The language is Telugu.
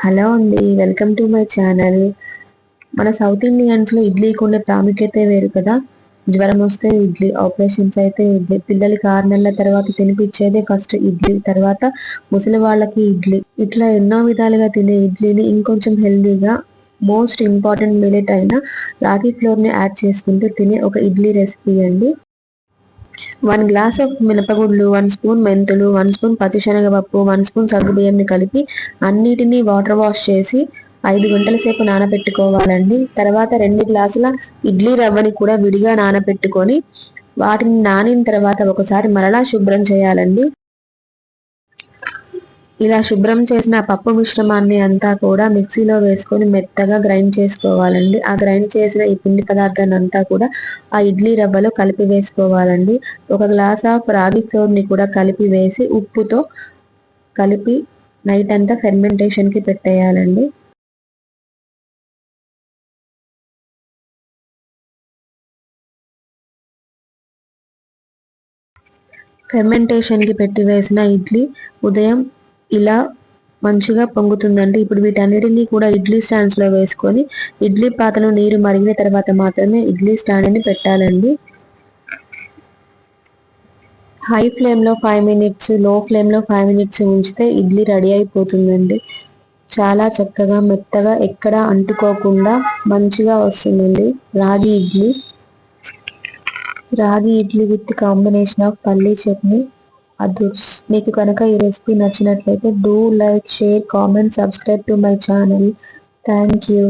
హలో అండి, వెల్కమ్ టు మై ఛానల్. మన సౌత్ ఇండియన్స్లో ఇడ్లీకి ఉండే ప్రాముఖ్యత వేరు కదా. జ్వరం వస్తే ఇడ్లీ, ఆపరేషన్స్ అయితే ఇడ్లీ, పిల్లలకి 6 నెలల తర్వాత తినిపించేదే ఫస్ట్ ఇడ్లీ, తర్వాత ముసలి వాళ్ళకి ఇడ్లీ. ఇట్లా ఎన్నో విధాలుగా తినే ఇడ్లీని ఇంకొంచెం హెల్దీగా మోస్ట్ ఇంపార్టెంట్ మిలెట్ అయిన రాగి ఫ్లోర్ని యాడ్ చేసుకుంటూ తినే ఒక ఇడ్లీ రెసిపీ అండి. 1 గ్లాస్ ఆఫ్ మినపగుళ్ళు, 1 స్పూన్ మెంతులు, 1 స్పూన్ పచ్చిశనగపప్పు, 1 స్పూన్ సగ్గుబియ్యంని కలిపి అన్నిటినీ వాటర్ వాష్ చేసి 5 గంటల సేపు నానబెట్టుకోవాలండి. తర్వాత 2 గ్లాసుల ఇడ్లీ రవ్వని కూడా విడిగా నానబెట్టుకొని వాటిని నానిన తర్వాత ఒకసారి మరలా శుభ్రం చేయాలండి. ఇలా శుభ్రం చేసిన పప్పు మిశ్రమాన్ని అంతా కూడా మిక్సీలో వేసుకొని మెత్తగా గ్రైండ్ చేసుకోవాలండి. ఆ గ్రైండ్ చేసిన ఈ పిండి పదార్థాన్ని అంతా కూడా ఆ ఇడ్లీ రవ్వలో కలిపి వేసుకోవాలండి. 1 గ్లాస్ ఆఫ్ రాగి ఫ్లోర్ని కూడా కలిపి వేసి ఉప్పుతో కలిపి నైట్ అంతా ఫెర్మెంటేషన్కి పెట్టేయాలండి. ఫెర్మెంటేషన్కి పెట్టి వేసిన ఇడ్లీ ఉదయం ఇలా మంచిగా పొంగుతుందండి. ఇప్పుడు వీటన్నిటినీ కూడా ఇడ్లీ స్టాండ్స్లో వేసుకొని ఇడ్లీ పాత్రలో నీరు మరిగిన తర్వాత మాత్రమే ఇడ్లీ స్టాండ్ని పెట్టాలండి. హై ఫ్లేమ్లో 5 మినిట్స్, లో ఫ్లేమ్లో 5 మినిట్స్ ఉంచితే ఇడ్లీ రెడీ అయిపోతుందండి. చాలా చక్కగా మెత్తగా ఎక్కడ అంటుకోకుండా మంచిగా వస్తుందండి రాగి ఇడ్లీ విత్ కాంబినేషన్ ఆఫ్ పల్లీ చట్నీ. అదుర్స్. మీకు కనుక ఈ రెసిపీ నచ్చినట్లయితే do like, share, comment, subscribe to my channel. Thank you.